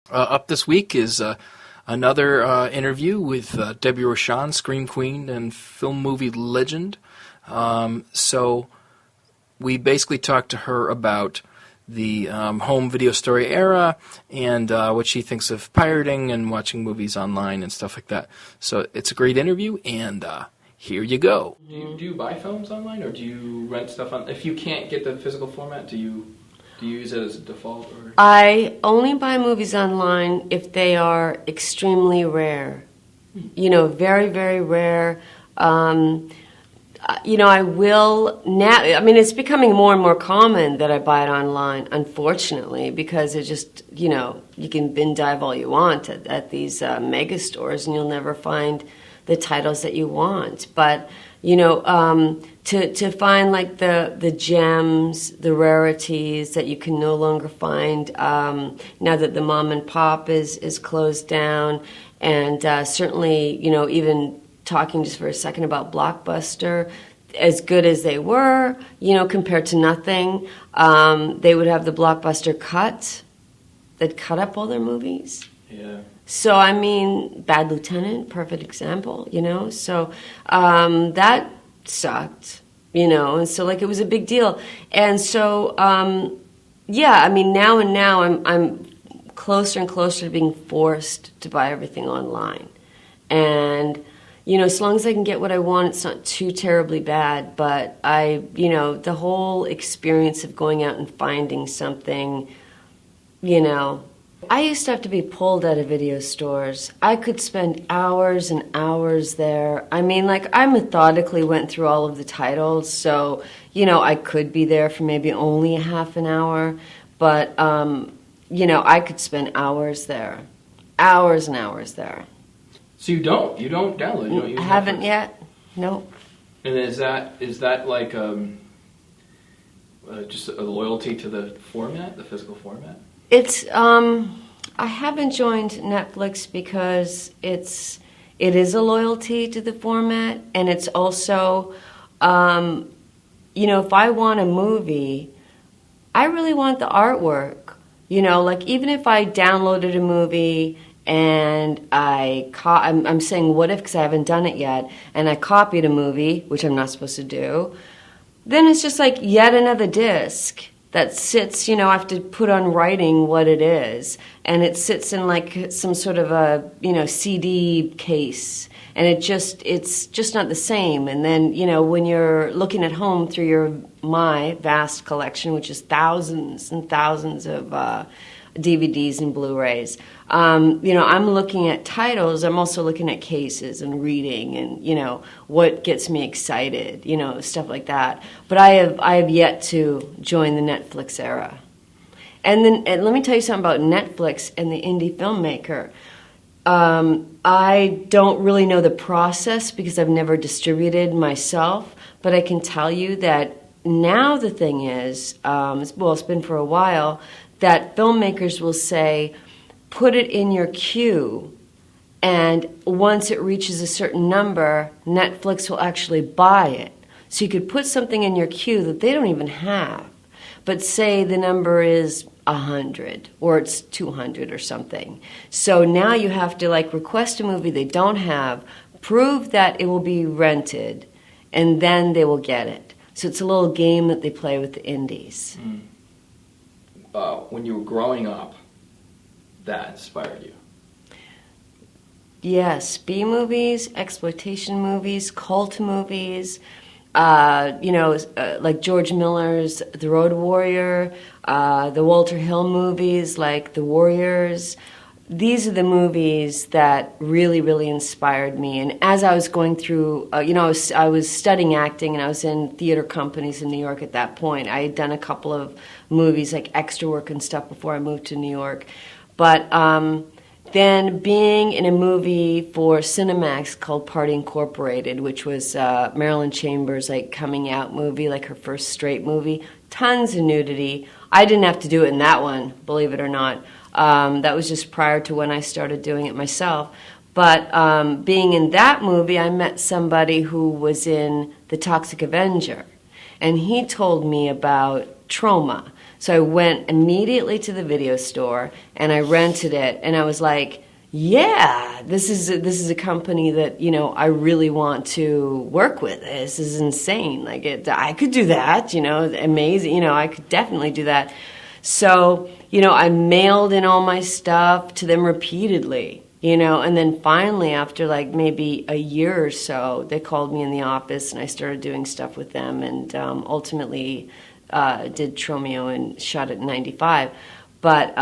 Up this week is another interview with Debbie Rochon, Scream Queen and film movie legend. So we basically talked to her about the home video story era and what she thinks of pirating and watching movies online and stuff like that. So it's a great interview, and here you go. Do you buy films online, or do you rent stuff on? If you can't get the physical format, do you use it as a default? Or? I only buy movies online if they are extremely rare. Very, very rare. I will now. I mean, it's becoming more and more common that I buy it online, unfortunately, because it just, you can bin dive all you want at these mega stores, and you'll never find the titles that you want. But to find like the gems, the rarities that you can no longer find now that the mom and pop is closed down, and certainly even talking just for a second about Blockbuster, as good as they were, compared to nothing, they would have the Blockbuster cut that cut up all their movies. Yeah. So, I mean, Bad Lieutenant, perfect example, So that sucked, and so, it was a big deal. And so, now I'm closer and closer to being forced to buy everything online. And, as long as I can get what I want, it's not too terribly bad. But the whole experience of going out and finding something, I used to have to be pulled out of video stores. I could spend hours and hours there. I mean, I methodically went through all of the titles, so, I could be there for maybe only a half an hour. But, I could spend hours there. Hours and hours there. So you don't download? You don't use I haven't yet. Nope. And is that like just a loyalty to the format, the physical format? It's I haven't joined Netflix because it is a loyalty to the format, and it's also if I want a movie, I really want the artwork. Even if I downloaded a movie and I'm saying what if, because I haven't done it yet, and I copied a movie, which I'm not supposed to do, then it's just like yet another disc that sits, I have to put on writing what it is, and it sits in some sort of a, CD case, and it's just not the same. And then, when you're looking at home through my vast collection, which is thousands and thousands of DVDs and Blu-rays, I'm looking at titles. I'm also looking at cases and reading and, what gets me excited, stuff like that. But I have yet to join the Netflix era. And let me tell you something about Netflix and the indie filmmaker. I don't really know the process because I've never distributed myself, but I can tell you that now the thing is, it's been for a while, that filmmakers will say, put it in your queue, and once it reaches a certain number, Netflix will actually buy it. So you could put something in your queue that they don't even have, but say the number is 100 or it's 200 or something. So now you have to request a movie they don't have, prove that it will be rented, and then they will get it. So it's a little game that they play with the indies. When you were growing up, that inspired you? Yes, B-movies, exploitation movies, cult movies, like George Miller's The Road Warrior, the Walter Hill movies like The Warriors. These are the movies that really, really inspired me. And as I was going through, I was studying acting, and I was in theater companies in New York at that point. I had done a couple of movies, like extra work and stuff, before I moved to New York. But then being in a movie for Cinemax called Party Incorporated, which was Marilyn Chambers' coming out movie, her first straight movie, tons of nudity. I didn't have to do it in that one, believe it or not. That was just prior to when I started doing it myself. But being in that movie, I met somebody who was in The Toxic Avenger. And he told me about trauma. So I went immediately to the video store and I rented it, and I was like, yeah, this is a company that, you know, I really want to work with. This is insane. Like, I could do that, you know, amazing. You know, I could definitely do that. So, you know, I mailed in all my stuff to them repeatedly, you know, and then finally, after like maybe a year or so, they called me in the office and I started doing stuff with them, and ultimately did Tromeo and shot it in 95. But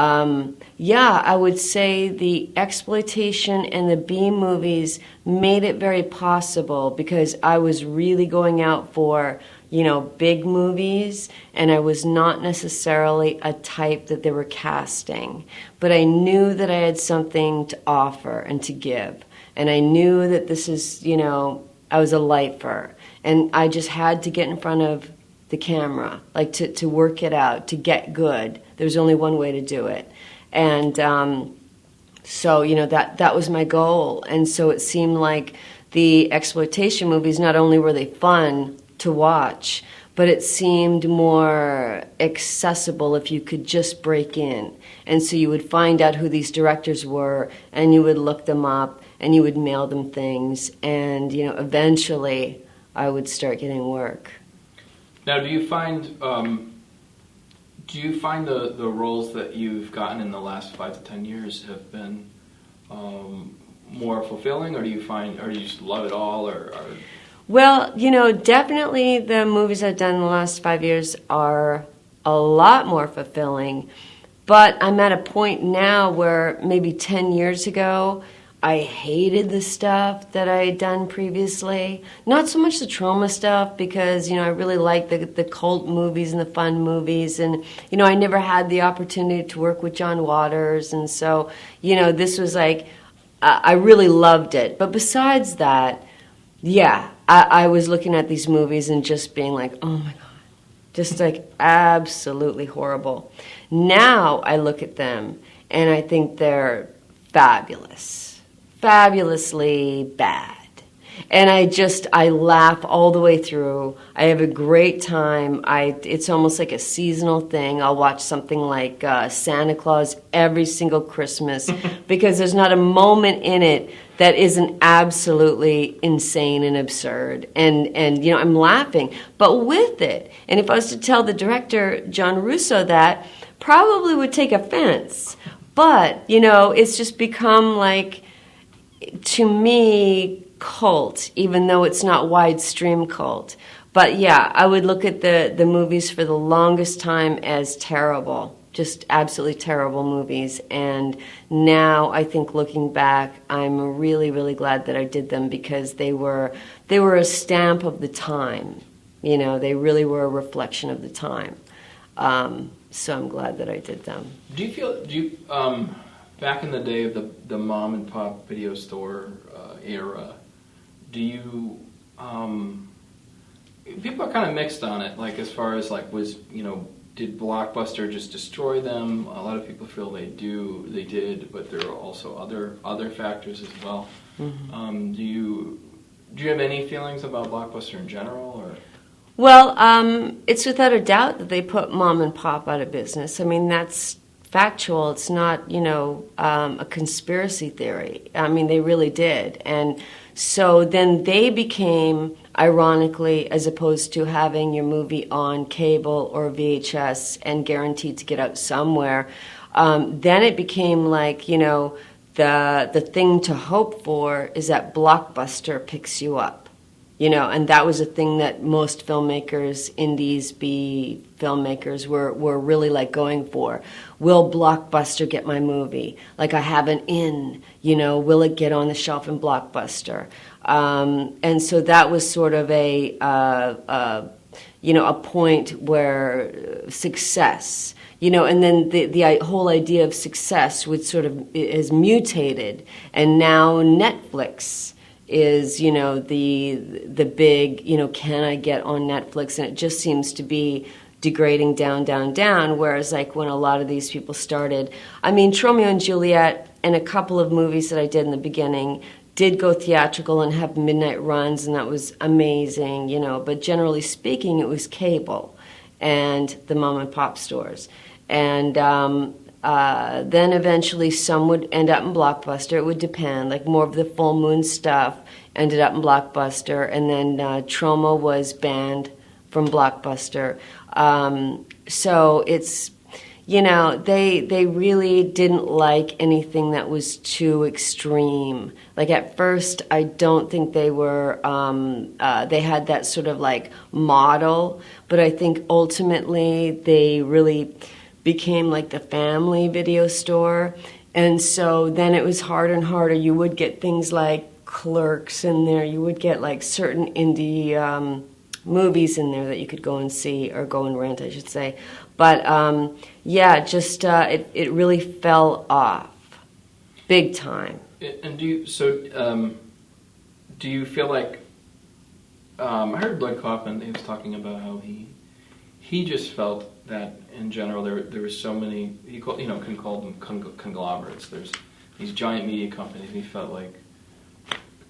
yeah, I would say the exploitation and the B movies made it very possible, because I was really going out for, you know, big movies, and I was not necessarily a type that they were casting. But I knew that I had something to offer and to give. And I knew that this is, you know, I was a lifer. And I just had to get in front of the camera, like to work it out, to get good. There's only one way to do it. And so, you know, that was my goal. And so it seemed like the exploitation movies, not only were they fun to watch, but it seemed more accessible if you could just break in. And so you would find out who these directors were, and you would look them up, and you would mail them things, and, you know, eventually I would start getting work. Now, do you find the roles that you've gotten in the last 5 to 10 years have been more fulfilling, or do you just love it all, or? Well, you know, definitely the movies I've done in the last 5 years are a lot more fulfilling, but I'm at a point now where maybe 10 years ago, I hated the stuff that I had done previously. Not so much the trauma stuff, because, you know, I really like the cult movies and the fun movies. And, you know, I never had the opportunity to work with John Waters. And so, you know, this was like, I really loved it. But besides that, yeah, I was looking at these movies and just being like, oh my God, just like absolutely horrible. Now I look at them and I think they're fabulous. Fabulously bad. And I laugh all the way through. I have a great time. It's almost like a seasonal thing. I'll watch something like Santa Claus every single Christmas because there's not a moment in it that isn't absolutely insane and absurd. And you know, I'm laughing. But with it, and if I was to tell the director, John Russo, that, probably would take offense. But, you know, it's just become like, to me, cult, even though it's not widestream cult. But yeah, I would look at the movies for the longest time as terrible, just absolutely terrible movies. And now I think, looking back, I'm really, really glad that I did them, because they were a stamp of the time. You know, they really were a reflection of the time. So I'm glad that I did them. Do you back in the day of the mom and pop video store era, do you people are kind of mixed on it, like as far as like, was, you know, did Blockbuster just destroy them? A lot of people feel they did, but there are also other factors as well. Mm-hmm. Do you have any feelings about Blockbuster in general, or? Well, it's without a doubt that they put mom and pop out of business. I mean, that's factual. It's not, you know, a conspiracy theory. I mean, they really did. And so then they became, ironically, as opposed to having your movie on cable or VHS and guaranteed to get out somewhere, then it became like, you know, the thing to hope for is that Blockbuster picks you up. You know, and that was a thing that most filmmakers, indies, B filmmakers were really like going for. Will Blockbuster get my movie? Like, I have an in, you know, will it get on the shelf in Blockbuster? And so that was sort of a point where success, you know, and then the whole idea of success would sort of is mutated, and now Netflix is, you know, the big, you know, can I get on Netflix? And it just seems to be degrading down, whereas like when a lot of these people started, I mean, Romeo and Juliet and a couple of movies that I did in the beginning did go theatrical and have midnight runs, and that was amazing, you know, but generally speaking, it was cable. and the mom and pop stores. And then eventually some would end up in Blockbuster. It would depend. Like more of the full moon stuff ended up in Blockbuster, and then Troma was banned from Blockbuster. So it's, you know, they really didn't like anything that was too extreme. Like at first, I don't think they were, they had that sort of like model, but I think ultimately they really became like the family video store. And so then it was harder and harder. You would get things like Clerks in there. You would get like certain indie movies in there that you could go and see, or go and rent, I should say. But yeah, just it really fell off, big time. And do you feel like I heard Lloyd Kaufman, he was talking about how he just felt that in general there was so many, he called, can call them conglomerates. There's these giant media companies. He felt like,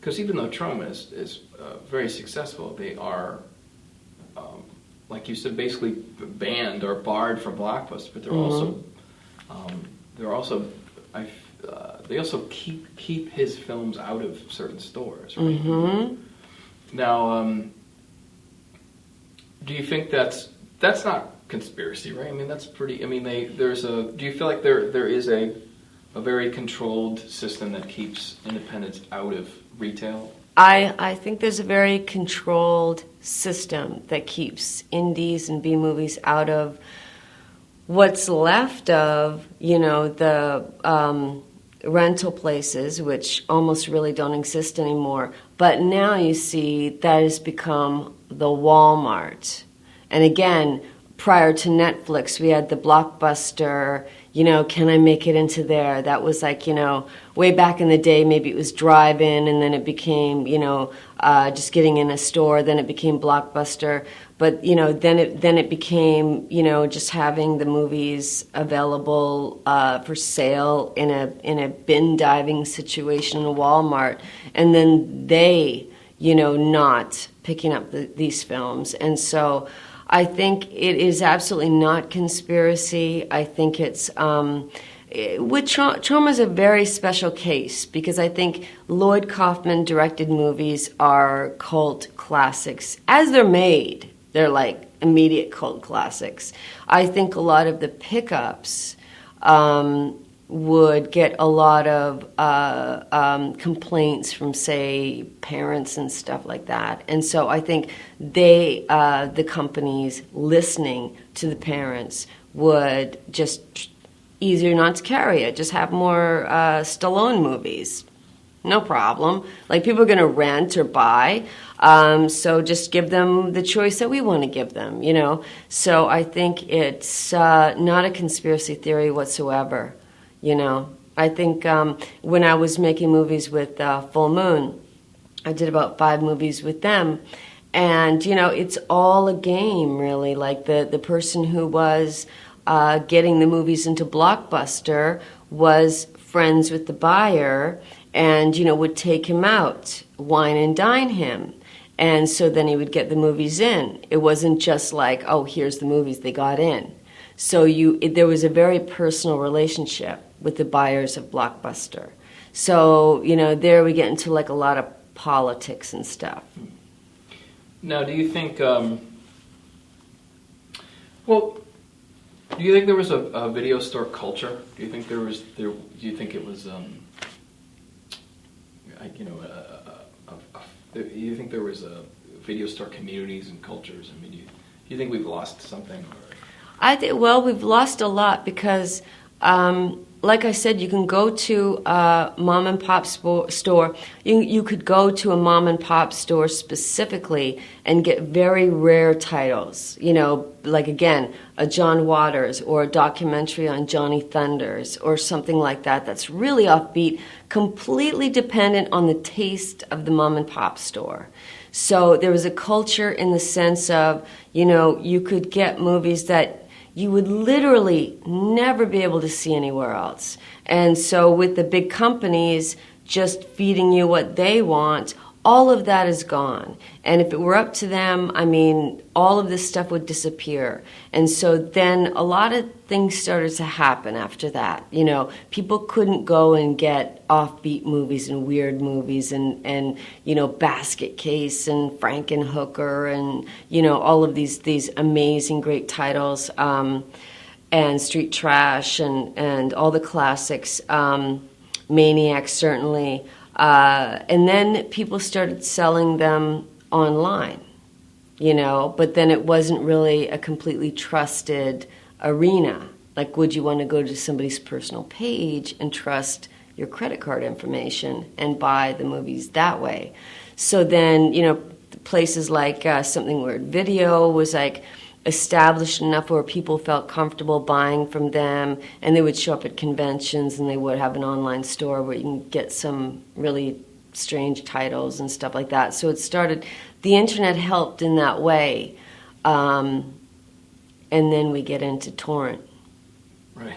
because even though Troma is very successful, they are, like you said, basically banned or barred from Blockbuster. But they also keep his films out of certain stores, right? Mm-hmm. Now, do you think that's not conspiracy, right? I mean, that's pretty. I mean, do you feel like there is a very controlled system that keeps independents out of retail? I think there's a very controlled system that keeps indies and B-movies out of what's left of, the rental places, which almost really don't exist anymore. But now you see that has become the Walmart. And again, prior to Netflix, we had the Blockbuster, can I make it into there? That was like, way back in the day, maybe it was drive-in, and then it became, just getting in a store, then it became Blockbuster. But, then it became, just having the movies available for sale in a bin diving situation in a Walmart. And then they, not picking up these films. And so I think it is absolutely not conspiracy. I think it's with Troma is a very special case, because I think Lloyd Kaufman directed movies are cult classics as they're made. They're like immediate cult classics. I think a lot of the pickups would get a lot of complaints from, say, parents and stuff like that. And so I think the companies listening to the parents would just easier not to carry it. Just have more Stallone movies. No problem. Like, people are going to rent or buy, so just give them the choice that we want to give them, So I think it's not a conspiracy theory whatsoever. I think when I was making movies with Full Moon, I did about 5 movies with them. And, it's all a game, really. Like, the person who was getting the movies into Blockbuster was friends with the buyer and, would take him out, wine and dine him. And so then he would get the movies in. It wasn't just like, oh, here's the movies, they got in. So there was a very personal relationship with the buyers of Blockbuster. So, there we get into like a lot of politics and stuff. Now, do you think, do you think there was a video store culture? Do you think do you think it was, do you think there was a video store communities and cultures? I mean, do you think we've lost something? Or? We've lost a lot because, like I said, you can go to a mom and pop store. You could go to a mom and pop store specifically and get very rare titles. Like, again, a John Waters or a documentary on Johnny Thunders or something like that. That's really offbeat, completely dependent on the taste of the mom and pop store. So there was a culture in the sense of, you could get movies that you would literally never be able to see anywhere else. And so with the big companies just feeding you what they want, All of that is gone. And if it were up to them, I mean, all of this stuff would disappear. And so then a lot of things started to happen after that. You know, people couldn't go and get offbeat movies and weird movies and you know, Basket Case and Frankenhooker and, you know, all of these amazing, great titles, and Street Trash and all the classics, Maniac certainly. And then people started selling them online, you know, but then it wasn't really a completely trusted arena. Like, would you want to go to somebody's personal page and trust your credit card information and buy the movies that way? So then, you know, places like Something Weird Video was like established enough where people felt comfortable buying from them, and they would show up at conventions, and they would have an online store where you can get some really strange titles and stuff like that. So it started, the internet helped in that way, and then we get into torrent. Right.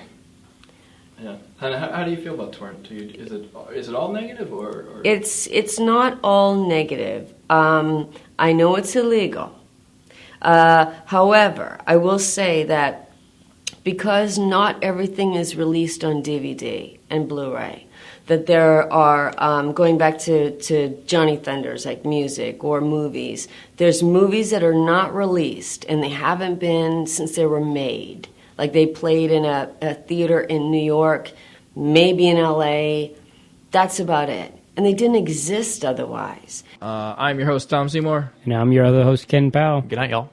Yeah. And how do you feel about torrent? Is it all negative or? It's not all negative. I know it's illegal. However, I will say that because not everything is released on DVD and Blu-ray, that there are, going back to Johnny Thunders, like music or movies, there's movies that are not released, and they haven't been since they were made. Like, they played in a theater in New York, maybe in L.A., that's about it. And they didn't exist otherwise. I'm your host, Tom Seymour. And I'm your other host, Ken Powell. Good night, y'all.